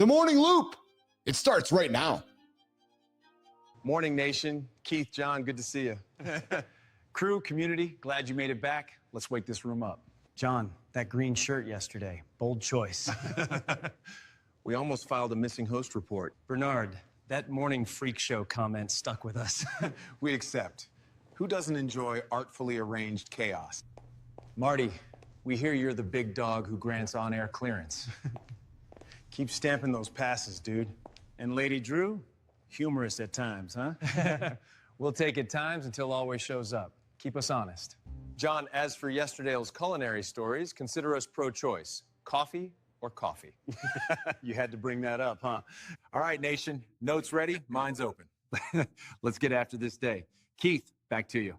The morning loop. It starts right now. Morning, nation. KAiTh, Jon, good to see you. Crew, community, glad you made it back. Let's wake this room up. Jon, that green shirt yesterday, bold choice. We almost filed a missing host report. Bernard, that morning freak show comment stuck with us. We accept. Who doesn't enjoy artfully arranged chaos? Marty, we hear you're the big dog who grants on-air clearance. Keep stamping those passes, dude. And Lady Drew, humorous at times, huh? We'll take it times until always shows up. Keep us honest. Jon, as for yesterday's culinary stories, consider us pro-choice. Coffee or coffee? You had to bring that up, huh? All right, nation. Notes ready, minds open. Let's get after this day. KAiTh, back to you.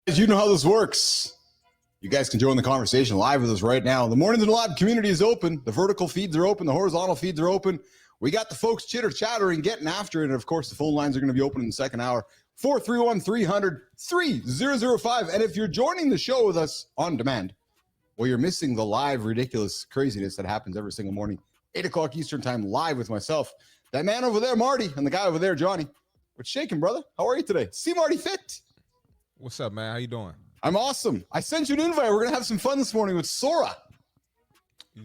You know how this works. You guys can join the conversation live with us right now. The Mornings in the Lab community is open. The vertical feeds are open. The horizontal feeds are open. We got the folks chitter-chattering, getting after it. And, of course, the phone lines are going to be open in the second hour. 431-300-3005. And if you're joining the show with us on demand, well, you're missing the live ridiculous craziness that happens every single morning, 8 o'clock Eastern time, live with myself, that man over there, Marty, and the guy over there, Johnny. What's shaking, brother? How are you today? See Marty fit. What's up, man? How you doing? I'm awesome. I sent you an invite. We're going to have some fun this morning with Sora.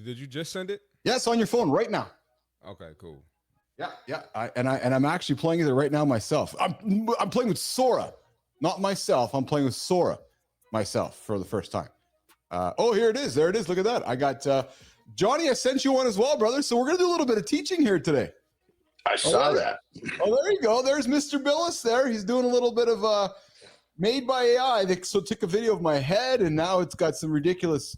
Did you just send it? Yes, on your phone right now. Okay, cool. Yeah. I'm actually playing it right now myself. I'm playing with Sora, not myself. I'm playing with Sora myself for the first time. Oh, here it is. There it is. Look at that. I got Johnny. I sent you one as well, brother. So we're going to do a little bit of teaching here today. I saw that. Oh, there you go. There's Mr. Billis there. He's doing a little bit of made by AI. They took a video of my head, and now it's got some ridiculous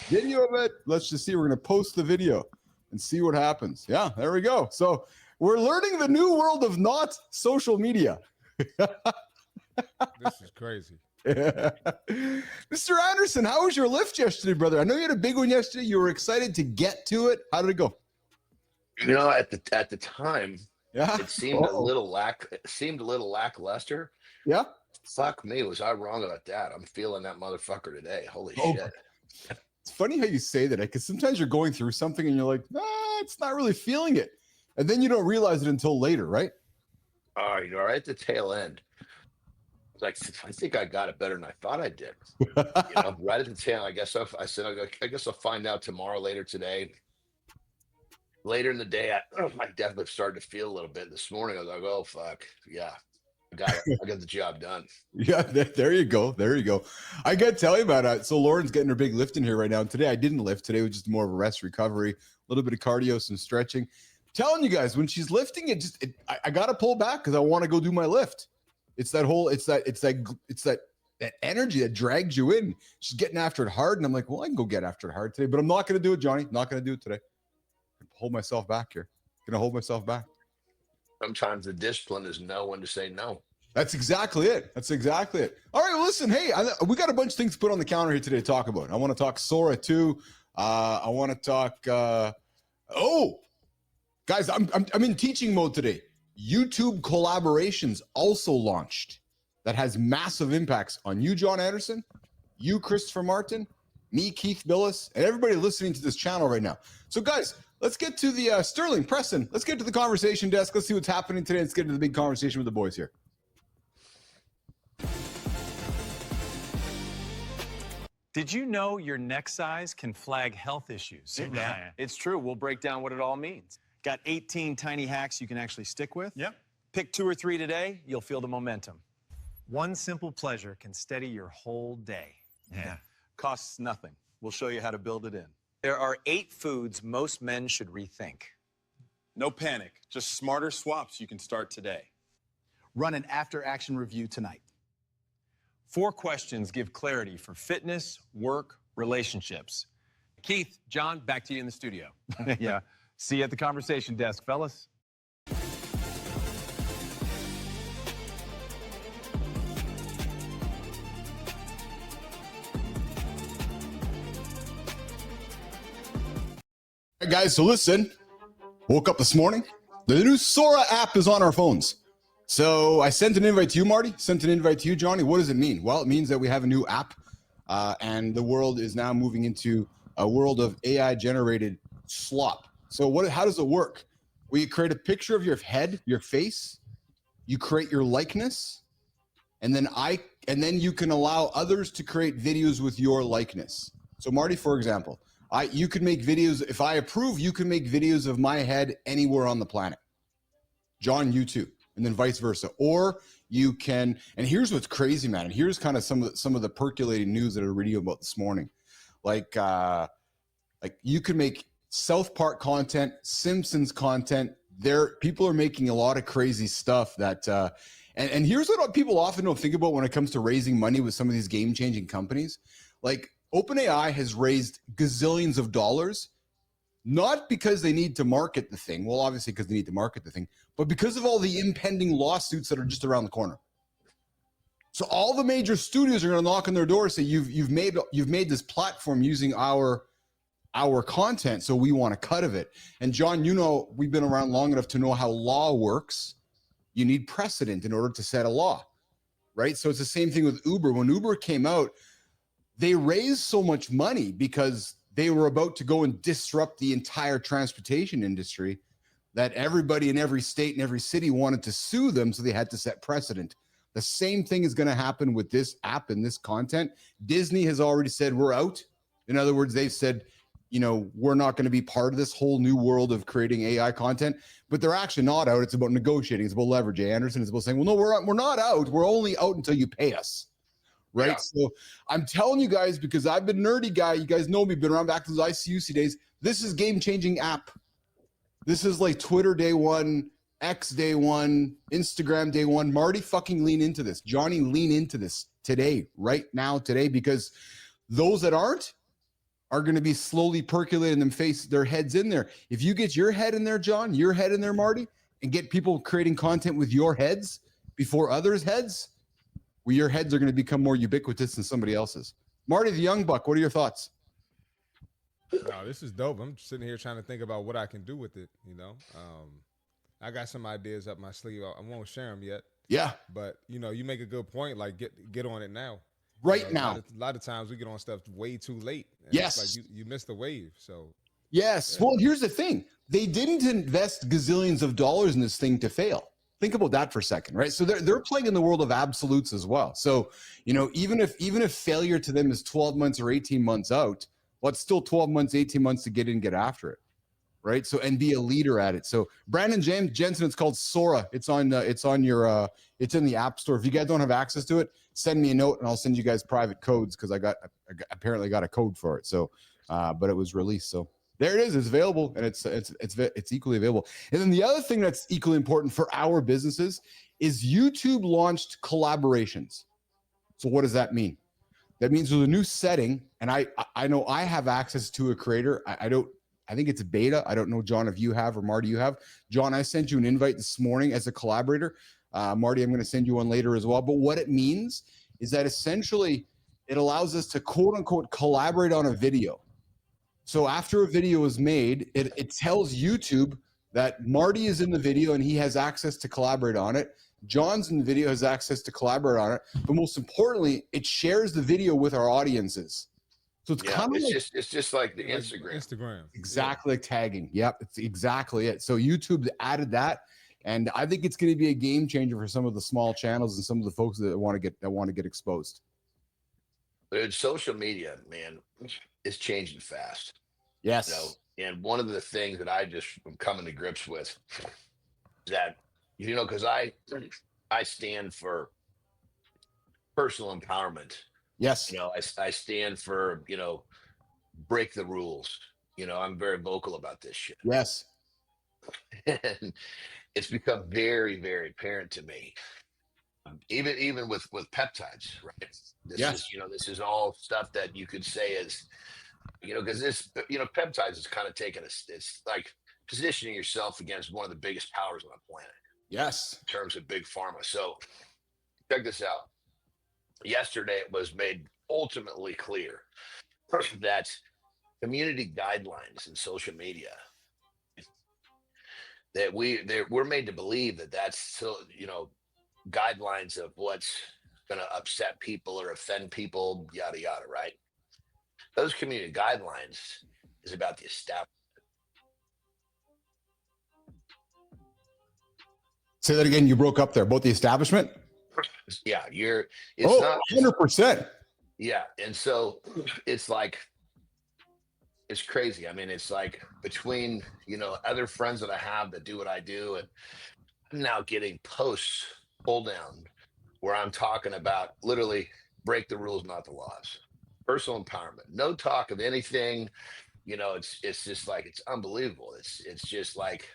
video of it. Let's just see. We're going to post the video and see what happens. Yeah, there we go. So we're learning the new world of not social media. This is crazy. Mr. Anderson, how was your lift yesterday, brother? I know you had a big one yesterday. You were excited to get to it. How did it go? You know, at the time, Yeah, it seemed a little lackluster. Yeah. Fuck me, was I wrong about that? I'm feeling that motherfucker today. Holy shit. It's funny how you say that, because sometimes you're going through something and you're like, it's not really feeling it. And then you don't realize it until later, right? You know, right at the tail end. Like, I think I got it better than I thought I did. You know, right at the tail, I guess I said, I guess I'll find out tomorrow, later today. Later in the day, I definitely started to feel a little bit. This morning, I was like, oh, fuck. Yeah. I got the job done. Yeah, there you go. There you go. I got to tell you about it. So Lauren's getting her big lift in here right now. And today I didn't lift. Today was just more of a rest recovery, a little bit of cardio, some stretching. Telling you guys, when she's lifting, I got to pull back because I want to go do my lift. It's that energy that drags you in. She's getting after it hard. And I'm like, well, I can go get after it hard today, but I'm not going to do it, Johnny. Not going to do it today. Hold myself back here. Going to hold myself back. Sometimes the discipline is know when to say no. That's exactly it. All right, well, listen, hey, we got a bunch of things to put on the counter here today to talk about. I want to talk Sora too. I want to talk. Guys, I'm in teaching mode today. YouTube collaborations also launched. That has massive impacts on you, Jon Anderson, you, Christopher Martin, me, KAiTh Billis, and everybody listening to this channel right now. So, guys, let's get to the Sterling, Preston. Let's get to the conversation desk. Let's see what's happening today. Let's get into the big conversation with the boys here. Did you know your neck size can flag health issues? Yeah, it's true. We'll break down what it all means. Got 18 tiny hacks you can actually stick with? Yep. Pick 2 or 3 today, you'll feel the momentum. One simple pleasure can steady your whole day. Yeah. Costs nothing. We'll show you how to build it in. There are 8 foods most men should rethink. No panic. Just smarter swaps you can start today. Run an after-action review tonight. 4 questions give clarity for fitness, work, relationships. KAiTh, Jon, back to you in the studio. Yeah. See you at the conversation desk, fellas. Hey guys, so listen, woke up this morning. The new Sora app is on our phones. So I sent an invite to you, Marty. Sent an invite to you, Johnny. What does it mean? Well, it means that we have a new app, and the world is now moving into a world of AI-generated slop. So how does it work? We create a picture of your head, your face. You create your likeness, and then you can allow others to create videos with your likeness. So Marty, for example, you can make videos. If I approve, you can make videos of my head anywhere on the planet. John, you too. And then vice versa. Or you can, and here's what's crazy, man. And here's kind of some of the percolating news that I read about this morning. Like you can make South Park content, Simpsons content. People are making a lot of crazy stuff that, and here's what people often don't think about when it comes to raising money with some of these game-changing companies. Like OpenAI has raised gazillions of dollars, not because they need to market the thing. Well, obviously because they need to market the thing, but because of all the impending lawsuits that are just around the corner. So all the major studios are going to knock on their door and say, you've made this platform using our content, so we want a cut of it. And John, we've been around long enough to know how law works. You need precedent in order to set a law, right? So it's the same thing with Uber. When Uber came out, they raised so much money because they were about to go and disrupt the entire transportation industry that everybody in every state and every city wanted to sue them, so they had to set precedent. The same thing is going to happen with this app and this content. Disney has already said we're out. In other words, they've said, we're not going to be part of this whole new world of creating AI content, but they're actually not out. It's about negotiating. It's about leverage. Anderson is about saying, well, no, we're not out. We're only out until you pay us. Right. Yeah. So I'm telling you guys, because I've been nerdy guy. You guys know me, been around back to those ICUC days. This is game-changing app. This is like Twitter day one, X day one, Instagram day one. Marty, fucking lean into this. Johnny, lean into this today, right now, today, because those that aren't are going to be slowly percolating them, face their heads in there. If you get your head in there, John, your head in there, Marty, and get people creating content with your heads before others' heads, well, your heads are going to become more ubiquitous than somebody else's. Marty, the young buck, what are your thoughts? No, this is dope. I'm sitting here trying to think about what I can do with it. I got some ideas up my sleeve. I won't share them yet. Yeah, but you make a good point. Like get on it now. Right now. A lot of times we get on stuff way too late. Yes, it's like you missed the wave. So yes. Yeah. Well, here's the thing: they didn't invest gazillions of dollars in this thing to fail. Think about that for a second, right? So they're playing in the world of absolutes as well. So even if failure to them is 12 months or 18 months out, well, it's still 12 months, 18 months to get in, get after it, right? So and be a leader at it. So Brandon Jensen, it's called Sora. It's in the App Store. If you guys don't have access to it, send me a note and I'll send you guys private codes because I apparently got a code for it. So, but it was released. So there it is. It's available, and it's equally available. And then the other thing that's equally important for our businesses is YouTube launched collaborations. So what does that mean? That means with a new setting, and I know I have access to a creator. I think it's a beta. I don't know, John, if you have, or Marty, you have. John, I sent you an invite this morning as a collaborator. Marty, I'm going to send you one later as well. But what it means is that essentially it allows us to quote unquote collaborate on a video. So after a video is made, it tells YouTube that Marty is in the video and he has access to collaborate on it. John's in the video, has access to collaborate on it. But most importantly, it shares the video with our audiences. So it's kind of it's just like the Instagram. Exactly, like tagging. Yep, it's exactly it. So YouTube added that, and I think it's going to be a game changer for some of the small channels and some of the folks that want to get exposed. Dude, social media, man, is changing fast. Yes. And one of the things that I just am coming to grips with is that, because I stand for personal empowerment. Yes. I stand for, break the rules. I'm very vocal about this shit. Yes. And it's become very, very apparent to me, even with peptides, right? This is all stuff that you could say is, because this, peptides is kind of taking it's like positioning yourself against one of the biggest powers on the planet. Yes. In terms of big pharma. So check this out. Yesterday, it was made ultimately clear that community guidelines in social media, that we're made to believe that that's still, guidelines of what's going to upset people or offend people, yada yada, right? Those community guidelines is about the establishment. Say that again. You broke up there. About the establishment. Yeah, it's not 100%. Yeah, and so it's like it's crazy. I mean, it's like between other friends that I have that do what I do, and I'm now getting posts pulled down where I'm talking about literally break the rules, not the laws. Personal empowerment, no talk of anything. It's just like it's unbelievable. It's just like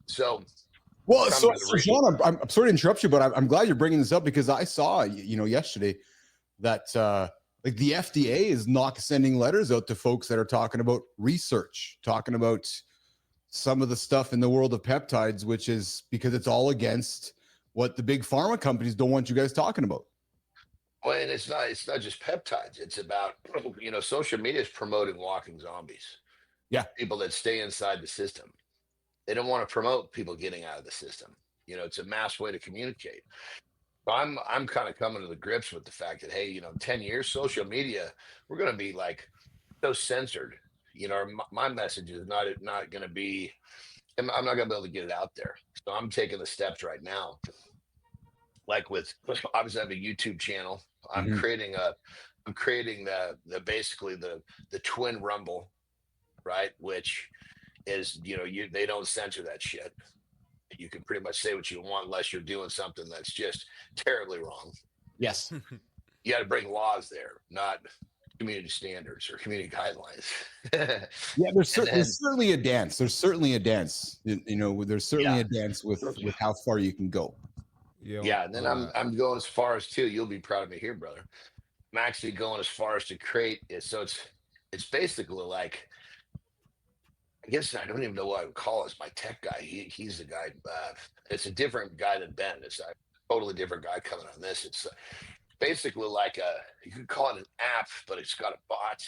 so. Well, so John, I'm sorry to interrupt you, but I'm glad you're bringing this up because I saw yesterday that like the FDA is not sending letters out to folks that are talking about research, talking about some of the stuff in the world of peptides, which is because it's all against what the big pharma companies don't want you guys talking about. Well, and it's not just peptides. It's about, social media is promoting walking zombies. Yeah. People that stay inside the system. They don't want to promote people getting out of the system. It's a mass way to communicate. So I'm kind of coming to the grips with the fact that, hey, 10 years, social media, we're going to be like so censored. My message is not going to be, I'm not going to be able to get it out there. So I'm taking the steps right now. Like with, obviously I have a YouTube channel. I'm creating the basically the twin rumble, right? Which is, they don't censor that shit. You can pretty much say what you want unless you're doing something that's just terribly wrong. Yes. You got to bring laws there, not community standards or community guidelines. Yeah, there's certainly a dance. There's certainly a dance. There's certainly a dance with how far you can go. Yeah, and then I'm going as far as too. You'll be proud of me here, brother. I'm actually going as far as to create it. So it's basically like, I guess I don't even know what I would call it. It's my tech guy. He's the guy. It's a different guy than Ben. It's a totally different guy coming on this. It's basically like you could call it an app, but it's got a bot.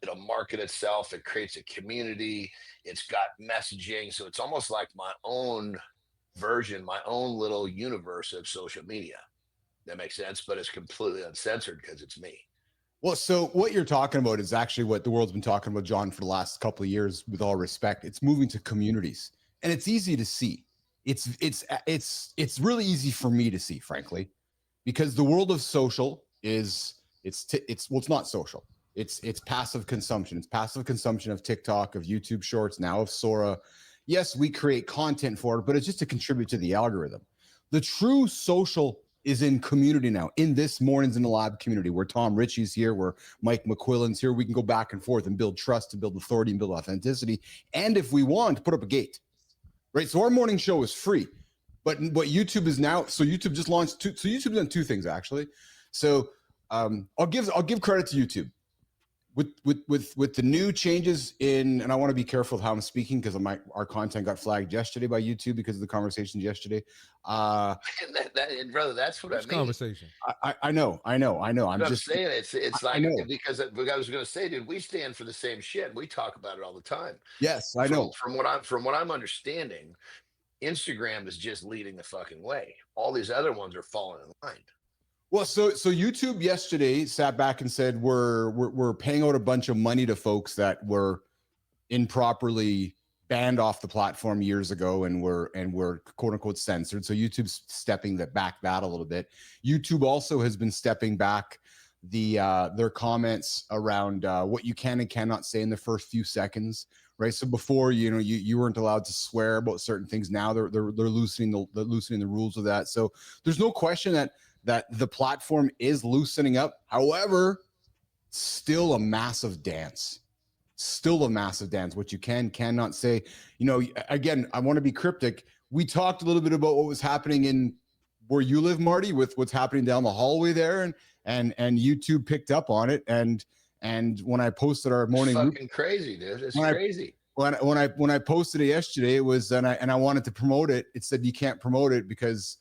It'll market itself. It creates a community. It's got messaging. So it's almost like my own version, my own little universe of social media. That makes sense, but it's completely uncensored because it's me. Well, so what you're talking about is actually what the world's been talking about, John, for the last couple of years, with all respect. It's moving to communities, and it's easy to see. It's really easy for me to see, frankly, because the world of social is it's not social. It's passive consumption. It's passive consumption of TikTok, of YouTube Shorts, now of Sora. Yes, we create content for it, but it's just to contribute to the algorithm. The true social is in community now, in this Mornings in the Lab community, where Tom Ritchie's here, where Mike McQuillan's here. We can go back and forth and build trust, to build authority, and build authenticity. And if we want, put up a gate, right? So our morning show is free, but what YouTube is now, so YouTube just launched YouTube's done two things, actually. So I'll give credit to YouTube. With the new changes in, and I want to be careful with how I'm speaking because our content got flagged yesterday by YouTube because of the conversations yesterday. Brother, that's what I mean. Conversation. I know. I'm just saying it's like, because I was going to say, dude, we stand for the same shit. We talk about it all the time. Yes, I know. From what I'm understanding, Instagram is just leading the fucking way. All these other ones are falling in line. Well, so YouTube yesterday sat back and said we're paying out a bunch of money to folks that were improperly banned off the platform years ago and were quote unquote censored. So YouTube's stepping back that a little bit. YouTube also has been stepping back their comments around what you can and cannot say in the first few seconds. Right. So before, you weren't allowed to swear about certain things. Now they're loosening the rules of that. So there's no question that the platform is loosening up. However, still a massive dance. What you cannot say. Again, I want to be cryptic. We talked a little bit about what was happening in where you live, Marty, with what's happening down the hallway there, and YouTube picked up on it. And when I posted our morning, it's fucking crazy, dude. It's crazy. When I posted it yesterday, it was and I wanted to promote it. It said you can't promote it because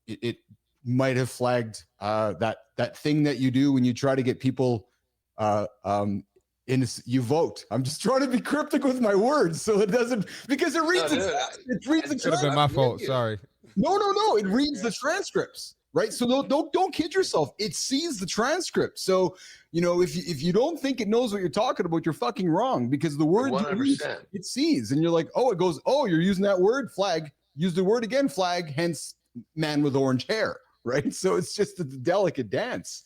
it might have flagged that thing that you do when you try to get people you vote. I'm just trying to be cryptic with my words so it doesn't, because it reads it could have been my fault. Sorry. No. It reads the transcripts, right? So don't kid yourself. It sees the transcript. So if you don't think it knows what you're talking about, you're fucking wrong, because the word you use, 100%. it sees, and you're like, oh, it goes, oh, you're using that word, flag. Use the word again, flag. Hence, man with orange hair, right? So it's just a delicate dance.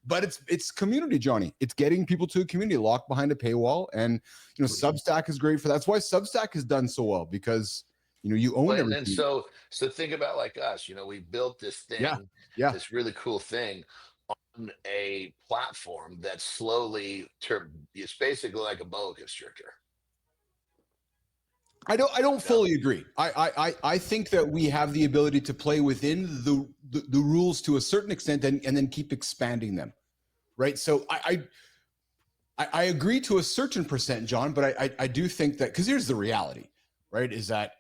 But it's community, Johnny. It's getting people to a community locked behind a paywall, and Substack is great for that. That's why Substack has done so well, because you own Well, everything. and so think about like us. We built this thing, Yeah. this really cool thing on a platform that slowly it's basically like a boa constrictor. I don't fully agree. I think that we have the ability to play within the rules to a certain extent, and then keep expanding them, right? So I agree to a certain percent, John, but I do think that, because here's the reality, right? Is that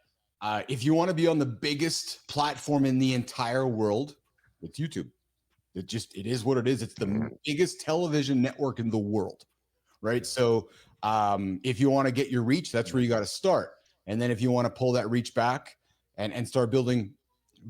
if you want to be on the biggest platform in the entire world, it's YouTube. It is what it is. It's the biggest television network in the world, right? So if you want to get your reach, that's where you got to start. And then if you want to pull that reach back and start building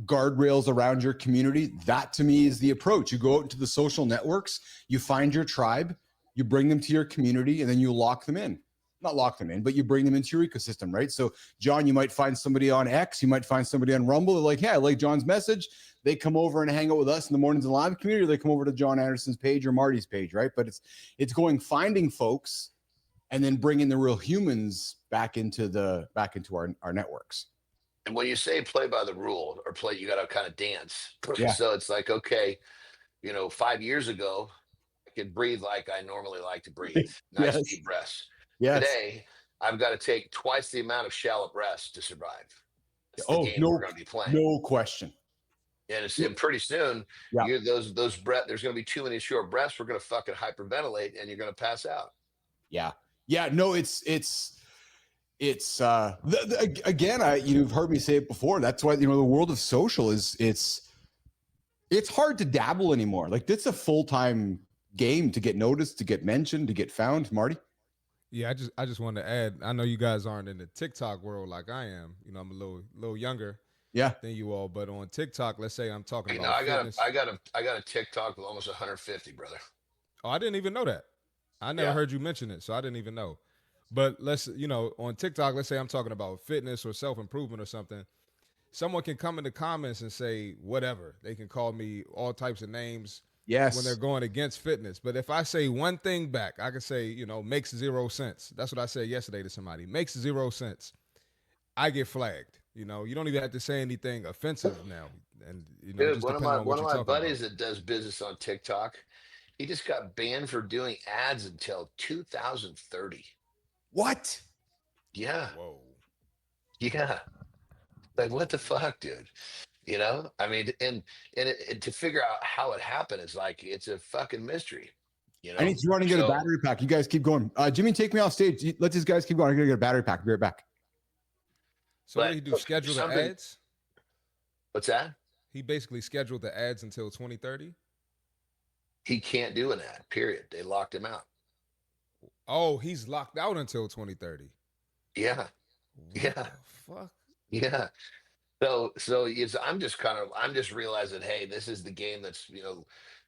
guardrails around your community, that to me is the approach. You go out into the social networks, you find your tribe, you bring them to your community, and then you lock them in. Not lock them in, but you bring them into your ecosystem, right? So, John, you might find somebody on X, you might find somebody on Rumble. They're like, yeah, I like John's message. They come over and hang out with us in the mornings in the live community, or they come over to John Anderson's page or Marty's page, right? But it's going, finding folks, and then bringing the real humans back into our networks. And when you say play by the rule, or play, you got to kind of dance. Yeah. So it's like, okay, 5 years ago, I could breathe like I normally like to breathe. Nice Yes. deep breaths. Yes. Today, I've got to take twice the amount of shallow breaths to survive. That's the Oh, game no, we're going to be playing. no question. And pretty soon, Yeah. those breath. There's going to be too many short breaths. We're going to fucking hyperventilate, and you're going to pass out. Yeah. No, it's again, you've heard me say it before. That's why the world of social it's hard to dabble anymore. Like, it's a full-time game to get noticed, to get mentioned, to get found. Marty? Yeah, I just wanted to add. I know you guys aren't in the TikTok world like I am. I'm a little younger. Yeah. Than you all, but on TikTok, let's say I'm talking about. I got a TikTok with almost 150, brother. Oh, I didn't even know that. I never heard you mention it, so I didn't even know. But let's, on TikTok, let's say I'm talking about fitness or self-improvement or something. Someone can come in the comments and say whatever. They can call me all types of names. Yes. When they're going against fitness. But if I say one thing back, I can say, makes 0 sense. That's what I said yesterday to somebody. Makes 0 sense. I get flagged. You don't even have to say anything offensive now. And dude, one of my buddies that does business on TikTok, he just got banned for doing ads until 2030. What? Yeah. Whoa. Yeah. Like, what the fuck, dude? I mean, and to figure out how it happened is like, it's a fucking mystery. I need to run and get a battery pack. You guys keep going. Jimmy, take me off stage. Let these guys keep going. I'm gonna get a battery pack. Be right back. So what did he do? Schedule the ads? What's that? He basically scheduled the ads until 2030? He can't do an ad, period. They locked him out. Oh, he's locked out until 2030. Yeah. What the fuck? Yeah. So I'm just realizing, hey, this is the game that's,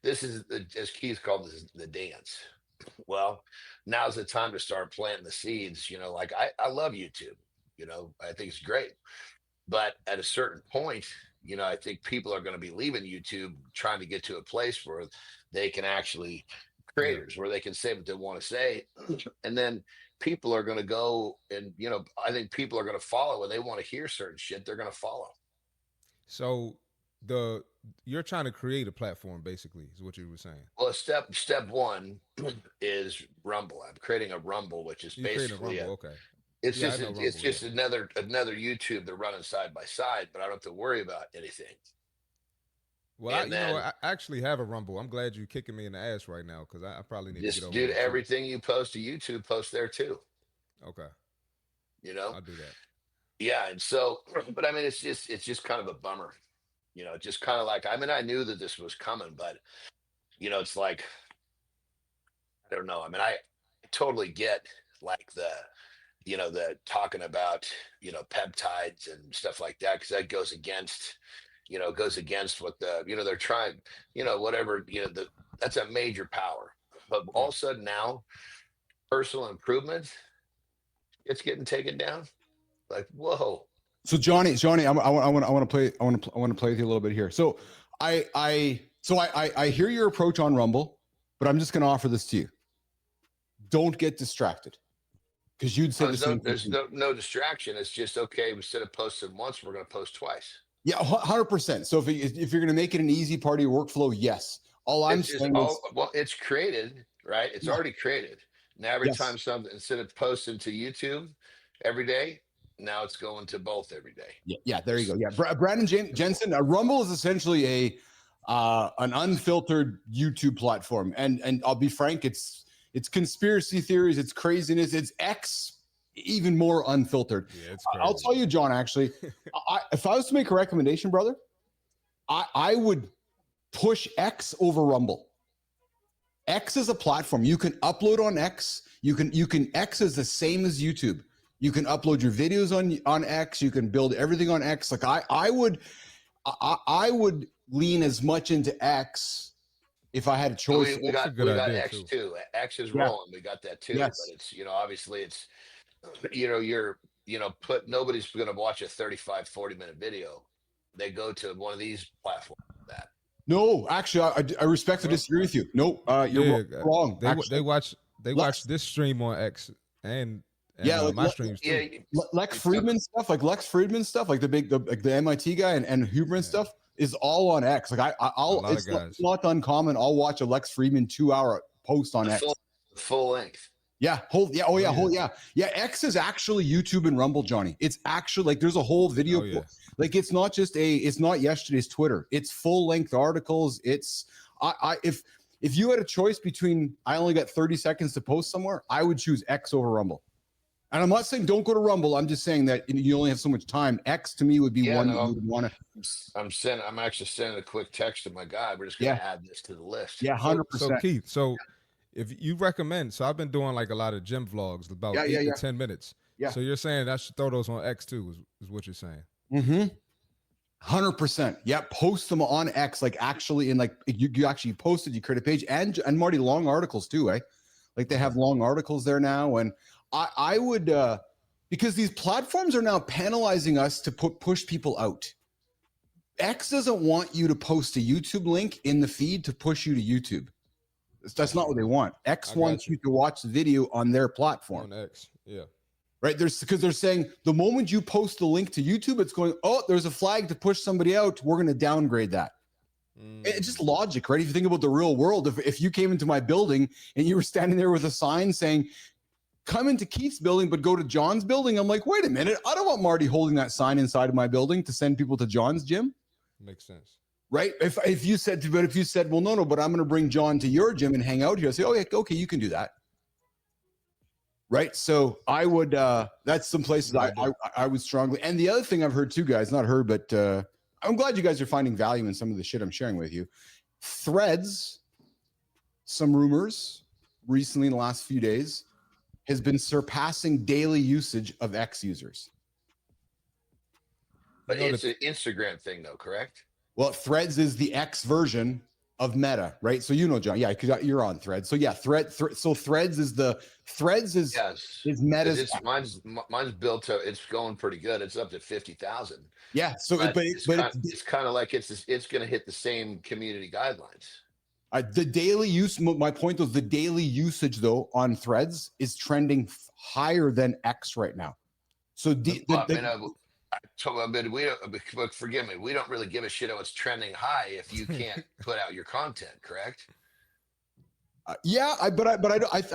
this is, as Keith called this, the dance. Well, now's the time to start planting the seeds. Like, I love YouTube. I think it's great. But at a certain point, I think people are going to be leaving YouTube, trying to get to a place where they can actually, creators, where they can say what they want to say. And then people are going to go and, I think people are going to follow when they want to hear certain shit. They're going to follow. So you're trying to create a platform, basically, is what you were saying. Well, step one is Rumble. I'm creating a Rumble, which is basically okay. It's just another YouTube they're running side by side, but I don't have to worry about anything. Well, I actually have a Rumble. I'm glad you're kicking me in the ass right now, because I probably need to get over dude, everything you post to YouTube, post there too. Okay. I'll do that. Yeah, and so, but I mean, it's just kind of a bummer. Just kind of like, I mean, I knew that this was coming, but it's like, I don't know. I mean, I totally get like the talking about, peptides and stuff like that, because that goes against, goes against what they're trying, whatever, that's a major power. But all of a sudden now, personal improvement, it's getting taken down. Like, whoa. So Johnny, I want to play with you a little bit here. So I hear your approach on Rumble, but I'm just going to offer this to you. Don't get distracted, because you'd say There's no distraction. It's just, okay, instead of posting once, we're going to post twice. Yeah, 100%. So if you're going to make it an easy part of your workflow, yes. All I'm saying is, well, it's created, right? It's already created. Now every Yes. time something, instead of posting to YouTube every day, now it's going to both every day. Yeah, there you go. Yeah, Brandon Jensen, Rumble is essentially an unfiltered YouTube platform, and I'll be frank, it's conspiracy theories, it's craziness, it's X, even more unfiltered. Yeah, it's crazy. I'll tell you, John. Actually, if I was to make a recommendation, brother, I would push X over Rumble. X is a platform you can upload on X. You can X is the same as YouTube. You can upload your videos on X. You can build everything on X. Like I would lean as much into X if I had a choice. We got X too. X is rolling. We got that too. Yes. But it's, obviously it's, nobody's going to watch a 35-40 minute video. They go to one of these platforms. No, actually, I respectfully disagree with you. No, you're wrong. They watch this stream on X and like my streams too. Yeah, Lex Friedman stuff, like the MIT guy and Huberman stuff is all on X. Like it's not uncommon. I'll watch a Lex Friedman 2-hour post on X. Full length. Yeah, X is actually YouTube and Rumble, Johnny. It's actually like there's a whole video. Like it's not yesterday's Twitter. It's full length articles. It's if you had a choice between, I only got 30 seconds to post somewhere, I would choose X over Rumble. And I'm not saying don't go to Rumble. I'm just saying that you only have so much time. X to me would be one that you would want to. I'm actually sending a quick text to my guy. We're just gonna add this to the list. Yeah, 100%. So KAiTh, if you recommend, so I've been doing like a lot of gym vlogs, about 8 to 10 minutes. Yeah. So you're saying I should throw those on X too, is what you're saying? 100%. Yeah, post them on X, like actually in like you actually posted, you create a page, and Marty, long articles too, eh? Like they have long articles there now, and I would because these platforms are now penalizing us to push people out. X doesn't want you to post a YouTube link in the feed to push you to YouTube. That's not what they want. X wants you to watch the video on their platform. On X, yeah. Right? Because they're saying the moment you post the link to YouTube, it's going, oh, there's a flag to push somebody out. We're going to downgrade that. It's just logic, right? If you think about the real world, if you came into my building and you were standing there with a sign saying, come into KAiTh's building, but go to John's building, I'm like, wait a minute. I don't want Marty holding that sign inside of my building to send people to John's gym. Makes sense. Right? If you said, well, no, but I'm going to bring John to your gym and hang out here. I say, oh yeah, okay, you can do that. Right? So I would, that's some places I would strongly, and the other thing I've heard too, guys, not heard, but I'm glad you guys are finding value in some of the shit I'm sharing with you. Threads, some rumors recently in the last few days, has been surpassing daily usage of X users. But it's an Instagram thing though, correct? Well, Threads is the X version of Meta, right? So John, yeah, because you're on Threads. So yeah, so Threads is Meta's. Mine's built to. It's going pretty good. It's up to 50,000. Yeah. So, but it's kind of like it's going to hit the same community guidelines. The daily use. My point was the daily usage though on Threads is trending higher than X right now. So forgive me. We don't really give a shit how it's trending high if you can't put out your content, correct? I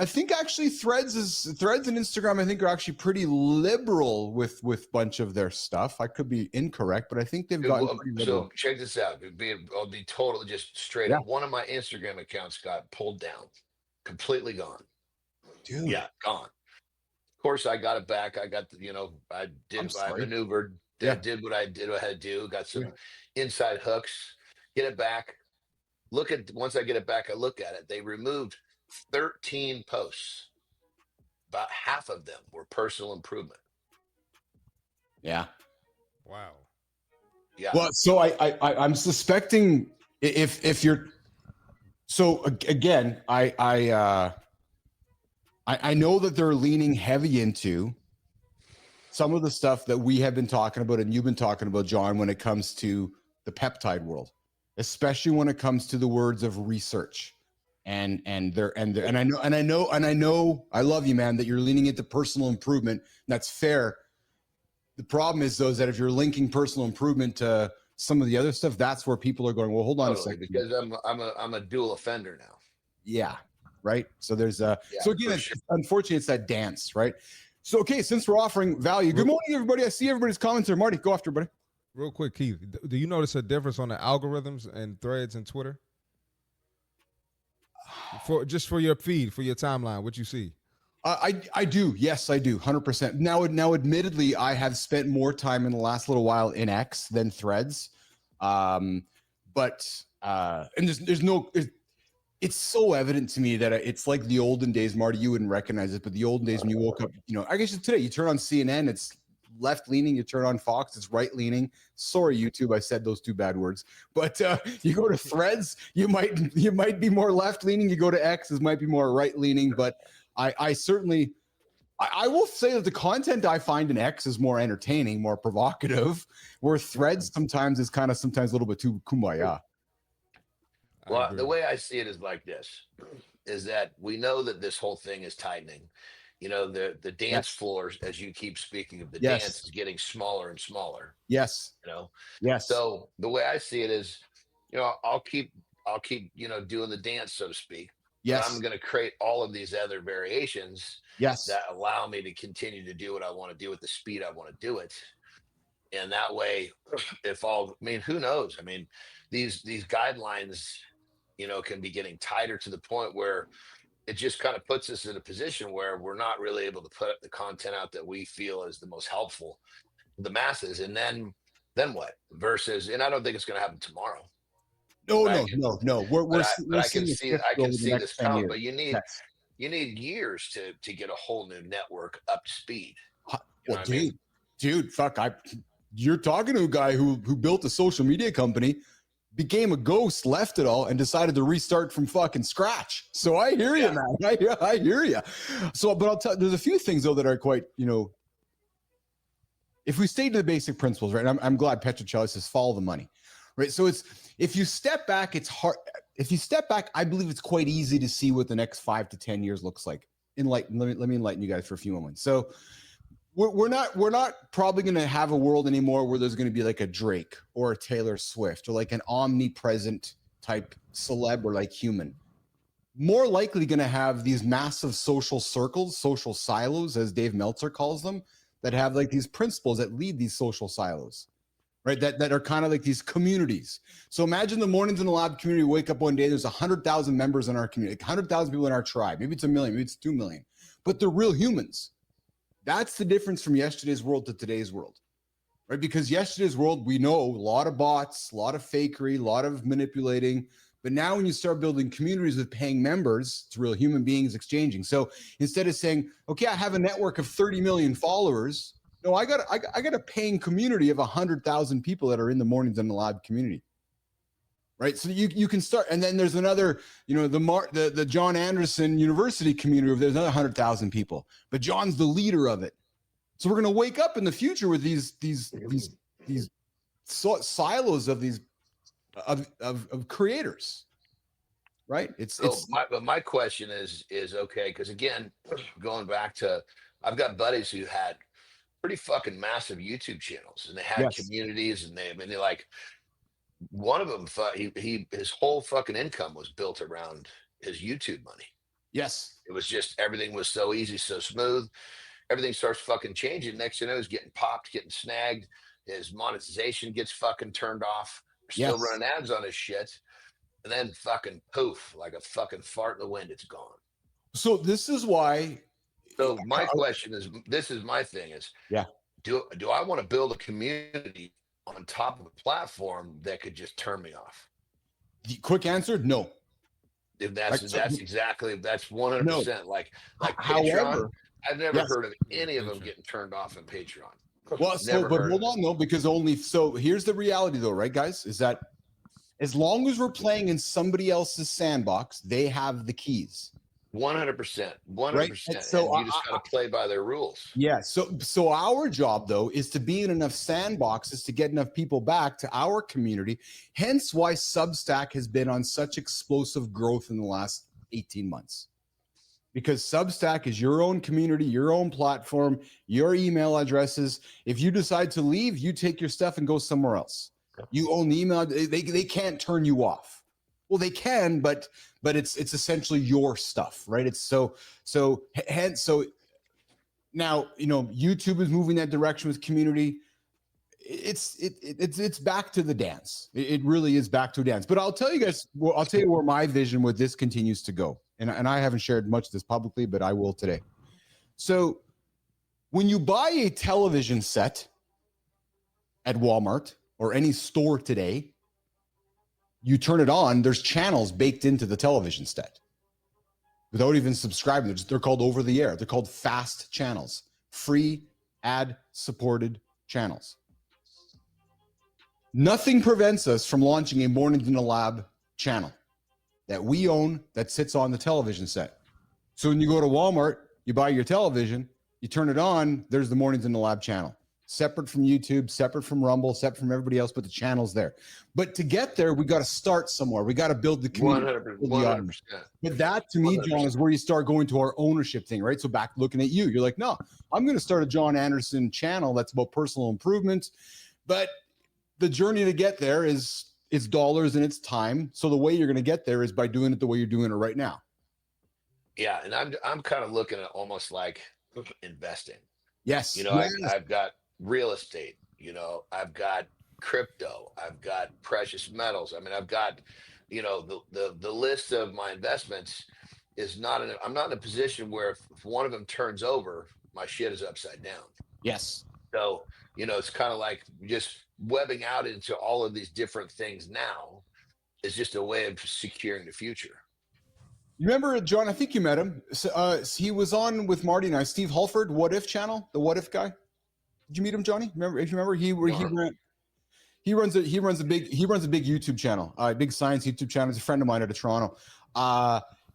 think actually Threads and Instagram I think are actually pretty liberal with bunch of their stuff. I could be incorrect, but I think they've gotten pretty liberal. So check this out. I'll be totally just straight up. One of my Instagram accounts got pulled down, completely gone. Dude. Yeah, gone. Of course, I got it back. I got I maneuvered, did what I had to do. Got some inside hooks. Get it back. Once I get it back, I look at it. They removed 13 posts. About half of them were personal improvement. Yeah. Wow. Yeah. Well, so I'm suspecting if you're so again, I know that they're leaning heavy into some of the stuff that we have been talking about and you've been talking about, John, when it comes to the peptide world, especially when it comes to the words of research. And I know I love you, man, that you're leaning into personal improvement. That's fair. The problem is though, is that if you're linking personal improvement to some of the other stuff, that's where people are going, well, hold on a second. Because I'm a dual offender now. Yeah. Right. So there's Yeah, so again, sure. unfortunately, it's that dance, right? So, okay, since we're offering value, good morning, everybody. I see everybody's comments here. Marty, go after, buddy. Real quick, Keith, do you notice a difference on the algorithms and threads and Twitter? For your feed, for your timeline, what you see? I do. Yes, I do. 100%. Now, admittedly, I have spent more time in the last little while in X than Threads. And it's so evident to me that it's like the olden days, Marty, you wouldn't recognize it, but the olden days when you woke up, I guess today you turn on CNN, it's left leaning, you turn on Fox, it's right leaning. Sorry, YouTube, I said those two bad words. But you go to Threads, you might be more left leaning. You go to X, it might be more right leaning. But I certainly will say that the content I find in X is more entertaining, more provocative, where Threads sometimes is sometimes a little bit too kumbaya. Well, the way I see it is like this, is that we know that this whole thing is tightening. The dance floors, as you keep speaking of, the dance is getting smaller and smaller. Yes. Yes. So the way I see it is, I'll keep doing the dance, so to speak. Yes. But I'm going to create all of these other variations that allow me to continue to do what I want to do at the speed I want to do it. And that way, who knows? I mean, these guidelines, can be getting tighter to the point where it just kind of puts us in a position where we're not really able to put the content out that we feel is the most helpful to the masses. And then what? Versus, and I don't think it's going to happen tomorrow. No. I can see this coming, but you need years to get a whole new network up to speed. Well, dude, fuck, you're talking to a guy who built a social media company, became a ghost, left it all, and decided to restart from fucking scratch. So I hear you, man. I hear you. So, but I'll tell. There's a few things though that are quite, if we stay to the basic principles, right? And I'm glad Petrocelli says follow the money, right? So if you step back, it's hard. If you step back, I believe it's quite easy to see what the next 5 to 10 years looks like. Let me enlighten you guys for a few moments. So we're not probably going to have a world anymore where there's going to be like a Drake or a Taylor Swift or like an omnipresent type celeb or like human. More likely going to have these massive social circles, social silos, as Dave Meltzer calls them, that have like these principles that lead these social silos, right? That are kind of like these communities. So imagine the Mornings in the Lab community, wake up one day, there's 100,000 members in our community, 100,000 people in our tribe. Maybe it's 1 million, maybe it's 2 million, but they're real humans. That's the difference from yesterday's world to today's world, right? Because yesterday's world, we know a lot of bots, a lot of fakery, a lot of manipulating. But now when you start building communities with paying members, it's real human beings exchanging. So instead of saying, okay, I have a network of 30 million followers. No, I got a paying community of 100,000 people that are in the Mornings in the Lab community. Right. So you can start. And then there's another, the John Anderson University community, there's another 100,000 people, but John's the leader of it. So we're going to wake up in the future with these silos of these of creators. Right. But my question is okay. Cause again, going back to, I've got buddies who had pretty fucking massive YouTube channels and they had communities and they like, one of them, his whole fucking income was built around his YouTube money. Yes. It was just, everything was so easy, so smooth. Everything starts fucking changing. Next thing you know, he's getting popped, getting snagged. His monetization gets fucking turned off. Still running ads on his shit. And then fucking poof, like a fucking fart in the wind, it's gone. So this is why. So my question is, this is my thing is, do I want to build a community on top of a platform that could just turn me off? The quick answer, no. If that's 100%. No. Like However, Patreon, I've never heard of any of them getting turned off on Patreon. Well, so Never but heard hold of on though, because only so here's the reality though, right, guys? Is that as long as we're playing in somebody else's sandbox, they have the keys, 100%, right? 100%, So and you just got to play by their rules. yeah, so our job though is to be in enough sandboxes to get enough people back to our community. Hence why Substack has been on such explosive growth in the last 18 months. Because Substack is your own community, your own platform, your email addresses. If you decide to leave, you take your stuff and go somewhere else. You own the email. They can't turn you off. Well, they can, but it's essentially your stuff, right? It's so now, you know, YouTube is moving that direction with community. It's back to the dance. It really is back to a dance. But I'll tell you guys, I'll tell you where my vision with this continues to go. And I haven't shared much of this publicly, but I will today. So when you buy a television set at Walmart or any store today, you turn it on, there's channels baked into the television set without even subscribing. They're called over the air. They're called fast channels, free ad supported channels. Nothing prevents us from launching a Mornings in the Lab channel that we own that sits on the television set. So when you go to Walmart, you buy your television, you turn it on, there's the Mornings in the Lab channel. Separate from YouTube, separate from Rumble, separate from everybody else, but the channel's there. But to get there, we got to start somewhere. We got to build the community. 100%. But that, to me, 100%. John, is where you start going to our ownership thing, right? So back looking at you, you're like, no, I'm going to start a Jon Anderson channel that's about personal improvement. But the journey to get there is it's dollars and it's time. So the way you're going to get there is by doing it the way you're doing it right now. Yeah, and I'm kind of looking at almost like investing. Yes. You know, I've got real estate, you know, I've got crypto, I've got precious metals. I mean, I've got, you know, the list of my investments is not in I'm not in a position where if one of them turns over, my shit is upside down. Yes. So, you know, it's kind of like just webbing out into all of these different things now is just a way of securing the future. You remember, John, I think you met him. He was on with Marty and I, Steve Halford, What If channel, the What If guy. Did you meet him, Johnny? Remember, if you remember, he runs a big YouTube channel, big science YouTube channel. He's a friend of mine out of Toronto.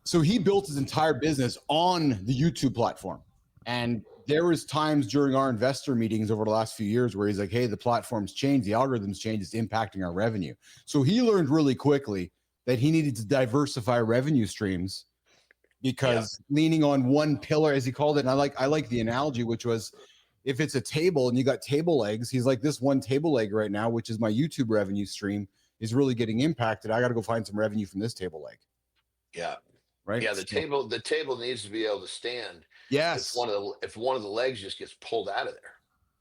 So he built his entire business on the YouTube platform. And there was times during our investor meetings over the last few years where he's like, hey, the platform's changed, the algorithm's changed, it's impacting our revenue. So he learned really quickly that he needed to diversify revenue streams because leaning on one pillar, as he called it, and I like the analogy, which was if it's a table and you got table legs, he's like, this one table leg right now, which is my YouTube revenue stream, is really getting impacted. I got to go find some revenue from this table leg. Yeah. Right. Yeah. The table needs to be able to stand. Yes. If one of the legs just gets pulled out of there.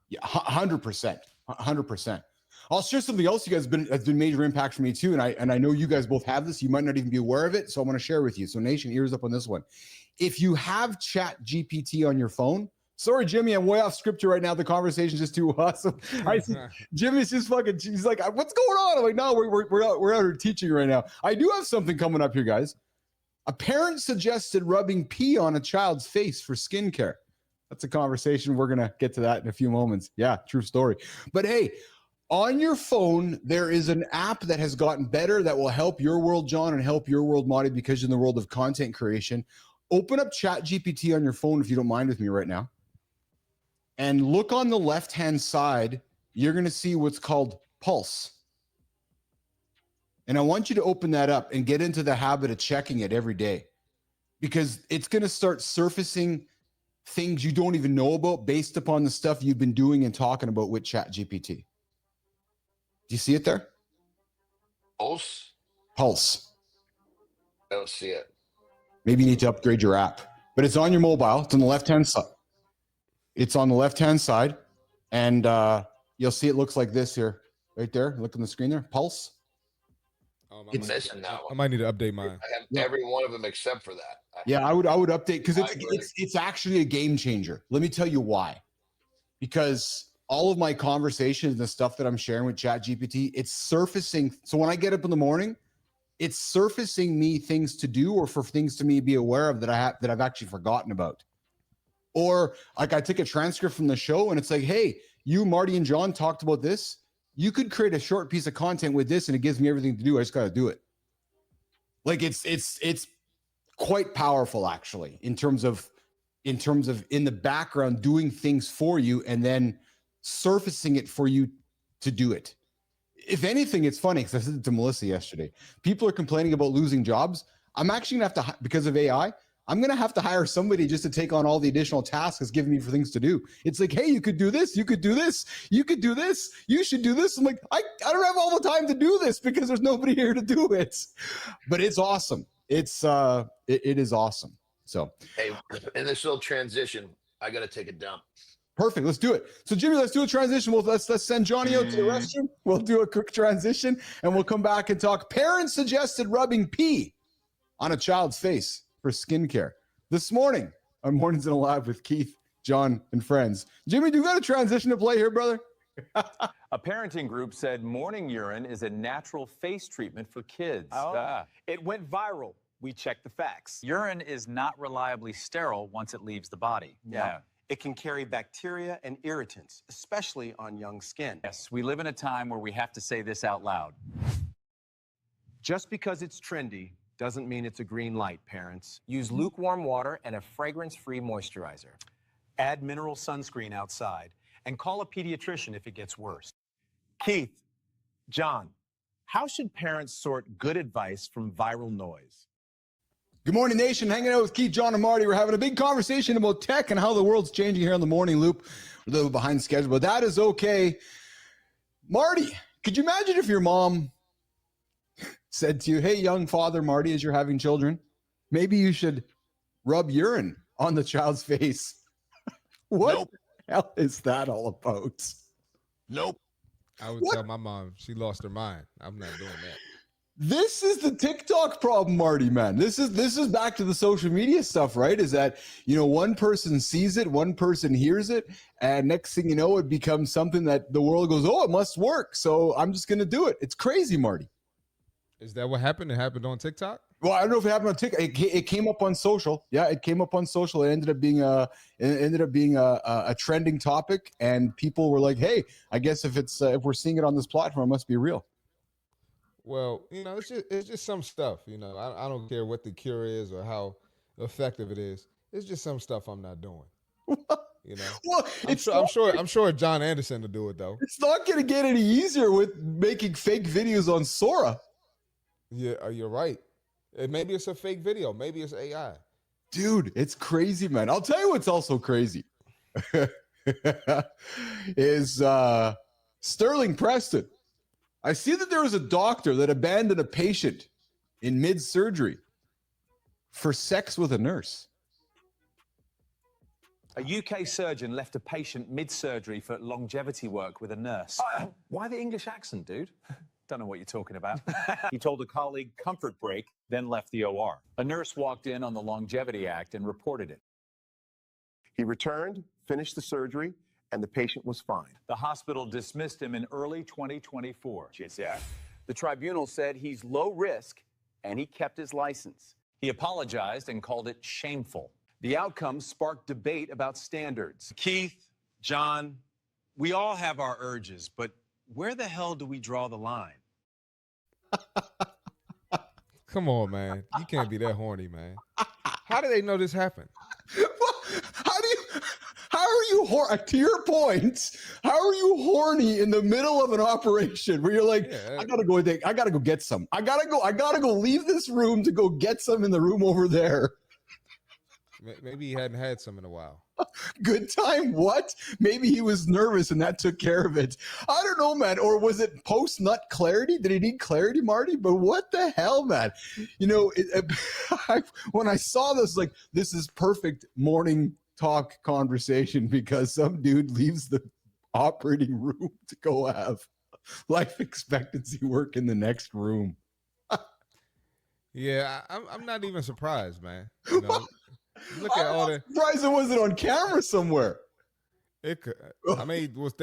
Yeah. 100%. I'll share something else you guys has been major impact for me too. And I know you guys both have this. You might not even be aware of it. So I'm going to share with you. So Nation, ears up on this one. If you have ChatGPT on your phone, sorry, Jimmy, I'm way off script here right now. The conversation's just too awesome. Jimmy's just fucking, he's like, what's going on? I'm like, no, we're out here teaching right now. I do have something coming up here, guys. A parent suggested rubbing pee on a child's face for skincare. That's a conversation. We're going to get to that in a few moments. Yeah, true story. But hey, on your phone, there is an app that has gotten better that will help your world, John, and help your world, Marty, because in the world of content creation. Open up ChatGPT on your phone if you don't mind with me right now. And look on the left-hand side, you're going to see what's called Pulse. And I want you to open that up and get into the habit of checking it every day because it's going to start surfacing things you don't even know about based upon the stuff you've been doing and talking about with ChatGPT. Do you see it there? Pulse? Pulse. I don't see it. Maybe you need to upgrade your app, but it's on your mobile. It's on the left-hand side. It's on the left-hand side, and you'll see it looks like this here, right there. Look on the screen there. Pulse. It's missing that one. I might need to update mine. I have every one of them except for that. Yeah, I would update because it's actually a game changer. Let me tell you why. Because all of my conversations and the stuff that I'm sharing with ChatGPT, it's surfacing. So when I get up in the morning, it's surfacing me things to do or for things to me be aware of that I've actually forgotten about. Or like I take a transcript from the show and it's like, hey, you, Marty, and John talked about this. You could create a short piece of content with this, and it gives me everything to do. I just got to do it. Like it's quite powerful, actually, in terms of in the background doing things for you and then surfacing it for you to do it. If anything, it's funny because I said it to Melissa yesterday. People are complaining about losing jobs. I'm actually gonna have to, because of AI, I'm gonna have to hire somebody just to take on all the additional tasks it's giving me for things to do. It's like, hey, you could do this, you could do this, you could do this, you should do this. I'm like, I don't have all the time to do this because there's nobody here to do it. But it's awesome. It is awesome. So Hey, in this little transition, I got to take a dump. perfect. Let's do it. So Jimmy, let's do a transition. Let's send Johnny out to the restroom. We'll do a quick transition and we'll come back and talk parents suggested rubbing pee on a child's face for skincare. This morning on Mornings in a Lab with KAiTh, Jon, and Friends. Jimmy, do you got a transition to play here, brother? A parenting group said morning urine is a natural face treatment for kids. It went viral. We checked the facts. Urine is not reliably sterile once it leaves the body. Yeah. It can carry bacteria and irritants, especially on young skin. Yes, we live in a time where we have to say this out loud. Just because it's trendy doesn't mean it's a green light, parents. Use lukewarm water and a fragrance-free moisturizer. Add mineral sunscreen outside and call a pediatrician if it gets worse. KAiTh, Jon, how should parents sort good advice from viral noise? Good morning, nation. Hanging out with KAiTh, Jon, and Marty. We're having a big conversation about tech and how the world's changing here on the Morning Loop. We're a little behind schedule, but that is okay. Marty, could you imagine if your mom said to you, hey, young father Marty, as you're having children, maybe you should rub urine on the child's face? What the hell is that all about? Nope. I would tell my mom she lost her mind. I'm not doing that. This is the TikTok problem, Marty, man. This is back to the social media stuff, right? Is that, one person sees it, one person hears it, and next thing you know, it becomes something that the world goes, oh, it must work, so I'm just going to do it. It's crazy, Marty. Is that what happened? It happened on TikTok? Well, I don't know if it happened on TikTok. It came up on social. Yeah, it came up on social. It ended up being a trending topic, and people were like, "Hey, I guess if we're seeing it on this platform, it must be real." Well, it's just some stuff. I don't care what the cure is or how effective it is. It's just some stuff I'm not doing. Well, I'm sure John Anderson will do it though. It's not going to get any easier with making fake videos on Sora. Yeah, you're right. Maybe it's a fake video. Maybe it's AI. Dude, it's crazy, man. I'll tell you what's also crazy is Sterling Preston. I see that there was a doctor that abandoned a patient in mid-surgery for sex with a nurse. A UK surgeon left a patient mid-surgery for longevity work with a nurse. Why the English accent, dude? Don't know what you're talking about. He told a colleague comfort break, then left the OR. A nurse walked in on the Longevity Act and reported it. He returned, finished the surgery, and the patient was fine. The hospital dismissed him in early 2024. The tribunal said he's low risk and he kept his license. He apologized and called it shameful. The outcome sparked debate about standards. KAiTh, Jon, we all have our urges, but where the hell do we draw the line? Come on, man. You can't be that horny, man. How do they know this happened? How are you to your point, how are you horny in the middle of an operation where you're like, I gotta go get some. I gotta go leave this room to go get some in the room over there. Maybe he hadn't had some in a while. Good time. What? Maybe he was nervous and that took care of it. I don't know, man. Or was it post-nut clarity? Did he need clarity, Marty? But what the hell, man? When I saw this, like, this is perfect morning talk conversation because some dude leaves the operating room to go have life expectancy work in the next room. Yeah, I'm not even surprised, man. Look at all the. Surprised it wasn't on camera somewhere. They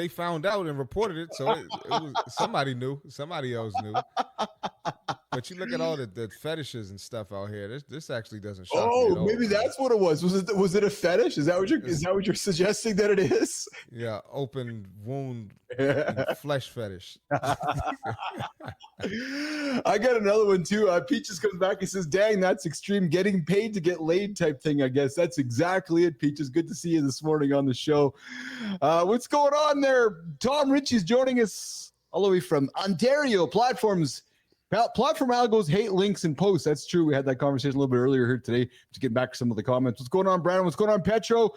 found out and reported it, so it was somebody knew. Somebody else knew. But you look at all the fetishes and stuff out here. This actually doesn't shock me Oh, at all. maybe that's what it was. Was it a fetish? Is that what you're suggesting that it is? Yeah, open wound and flesh fetish. I got another one too. Peaches comes back and says, "Dang, that's extreme. Getting paid to get laid type thing. I guess that's exactly it." Peaches, good to see you this morning on the show. What's going on there? Tom Ritchie's joining us all the way from Ontario. Platform algos hate links and posts. That's true. We had that conversation a little bit earlier here today. Just getting back to some of the comments. What's going on, Brandon? What's going on, Petro?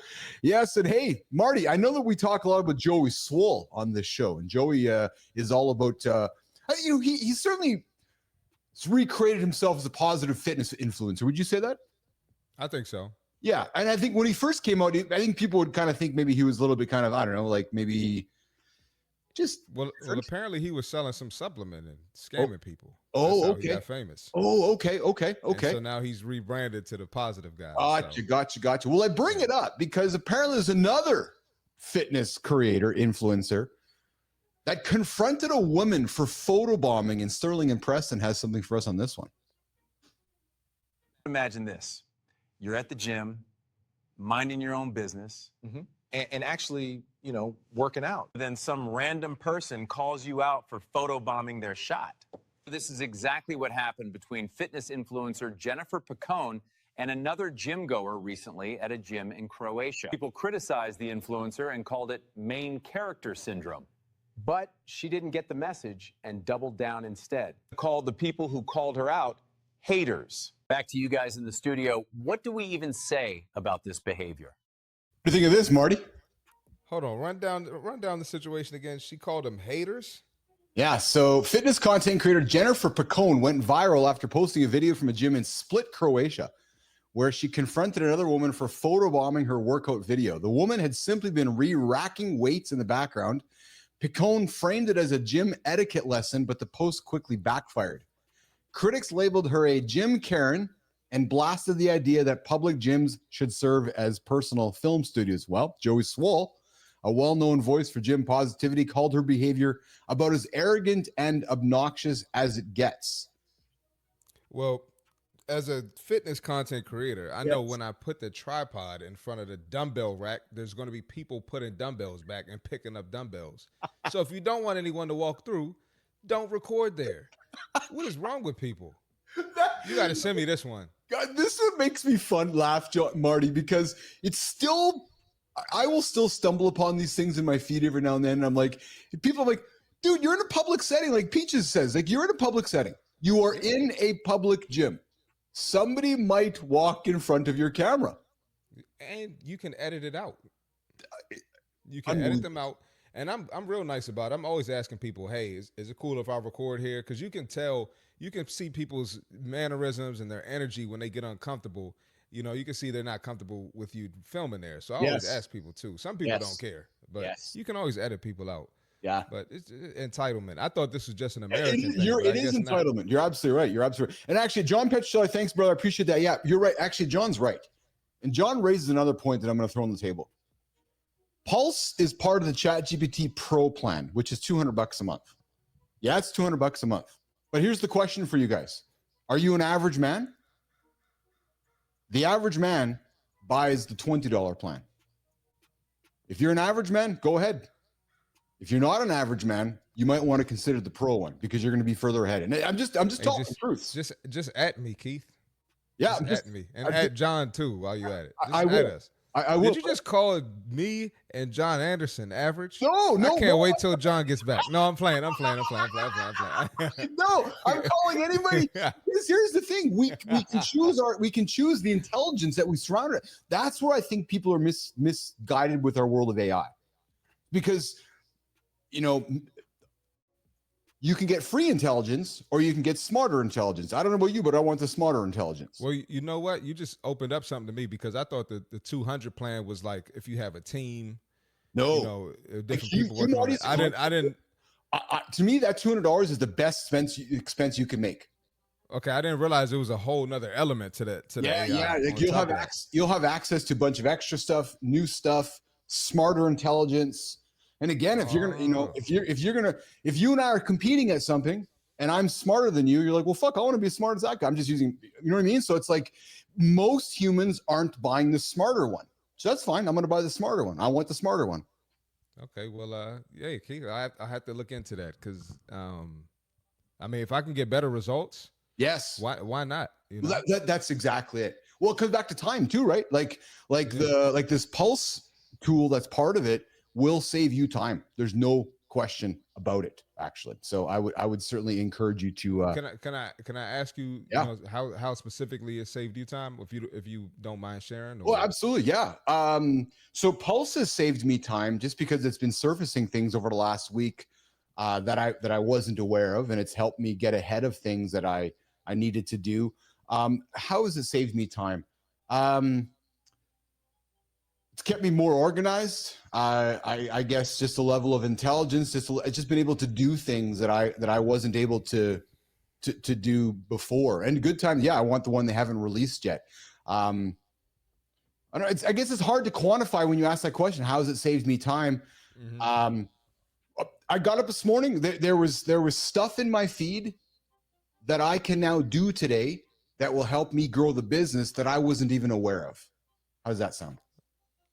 Yes, and hey, Marty, I know that we talk a lot about Joey Swoll on this show, and Joey is all about, he certainly recreated himself as a positive fitness influencer. Would you say that? I think so. Yeah, and I think when he first came out, I think people would kind of think maybe he was a little bit kind of, I don't know, like maybe just... Well, apparently he was selling some supplement and scamming people. Oh, That's how okay. He got famous. Oh, okay. And so now he's rebranded to the positive guy. Gotcha. Well, I bring it up because apparently there's another fitness creator, influencer, that confronted a woman for photobombing, and Sterling and Preston has something for us on this one. Imagine this. You're at the gym, minding your own business, And actually, working out. then some random person calls you out for photobombing their shot. This is exactly what happened between fitness influencer Jennifer Picone and another gym goer recently at a gym in Croatia. People criticized the influencer and called it main character syndrome. But she didn't get the message and doubled down instead. Called the people who called her out haters. Back to you guys in the studio. What do we even say about this behavior? What do you think of this, Marty? Hold on, run down the situation again. She called them haters. Yeah, so fitness content creator Jennifer Picone went viral after posting a video from a gym in Split, Croatia, where she confronted another woman for photobombing her workout video. The woman had simply been racking weights in the background. Picone framed it as a gym etiquette lesson, but the post quickly backfired. Critics labeled her a gym Karen and blasted the idea that public gyms should serve as personal film studios. Well, Joey Swoll, a well-known voice for gym positivity, called her behavior about as arrogant and obnoxious as it gets. Well, as a fitness content creator, I know when I put the tripod in front of the dumbbell rack, there's going to be people putting dumbbells back and picking up dumbbells. So if you don't want anyone to walk through, don't record there. What is wrong with people? You got to send me this one. God, this one makes me laugh, Marty, because it's still... I will still stumble upon these things in my feed every now and then. And I'm like, people are like, dude, you're in a public setting. Like Peaches says, like you're in a public setting. You are in a public gym. Somebody might walk in front of your camera. And you can edit it out. You can edit them out. And I'm real nice about it. I'm always asking people, hey, is it cool if I record here? Because you can tell, you can see people's mannerisms and their energy when they get uncomfortable. You know, you can see they're not comfortable with you filming there. So I always ask people too. Some people don't care, but you can always edit people out. Yeah. But it's entitlement. I thought this was just an American thing. It is entitlement. Not. You're absolutely right. You're absolutely right. And actually, John Petchel, thanks, brother. I appreciate that. Yeah, you're right. Actually, John's right. And John raises another point that I'm going to throw on the table. Pulse is part of the ChatGPT Pro plan, which is $200 a month. Yeah, it's $200 a month. But here's the question for you guys. Are you an average man? The average man buys the $20 plan. If you're an average man, go ahead. If you're not an average man, you might want to consider the pro one because you're going to be further ahead. And I'm just talking the truth. Just at me, Keith. Yeah, just at me. And at John too while you at it. Just I will. At us. I will. Did you just call me and John Anderson average? No. I can't wait till John gets back. No, I'm playing. No, I'm calling anybody. Here's the thing: we can choose the intelligence that we surround it. That's where I think people are misguided with our world of AI, because you can get free intelligence or you can get smarter intelligence. I don't know about you, but I want the smarter intelligence. Well, you know what? You just opened up something to me because I thought the 200 plan was like if you have a team. No, different people working on it. I didn't. To me, that $200 is the best expense you can make. Okay, I didn't realize there was a whole nother element to that. Yeah. Like you'll have access to a bunch of extra stuff, new stuff, smarter intelligence. And again, if you're gonna, if you and I are competing at something, and I'm smarter than you, you're like, well, fuck, I want to be as smart as that guy. I'm just using, you know what I mean? So it's like most humans aren't buying the smarter one. So that's fine. I'm going to buy the smarter one. I want the smarter one. Okay, well, yeah, Keith, I have to look into that because, I mean, if I can get better results, yes, why not? You know? That's exactly it. Well, it comes back to time too, right? Like this Pulse tool that's part of it will save you time. There's no question about it, actually. So I would certainly encourage you to. Can I ask you, yeah. you know, how specifically it saved you time, if you don't mind sharing? Well, absolutely, yeah. So Pulse has saved me time just because it's been surfacing things over the last week that I wasn't aware of, and it's helped me get ahead of things that I needed to do. How has it saved me time? It's kept me more organized. I guess just a level of intelligence. It's just been able to do things that I wasn't able to do before. And good time, yeah. I want the one they haven't released yet. I don't know. I guess it's hard to quantify when you ask that question. How has it saved me time? Mm-hmm. I got up this morning. There was stuff in my feed that I can now do today that will help me grow the business that I wasn't even aware of. How does that sound?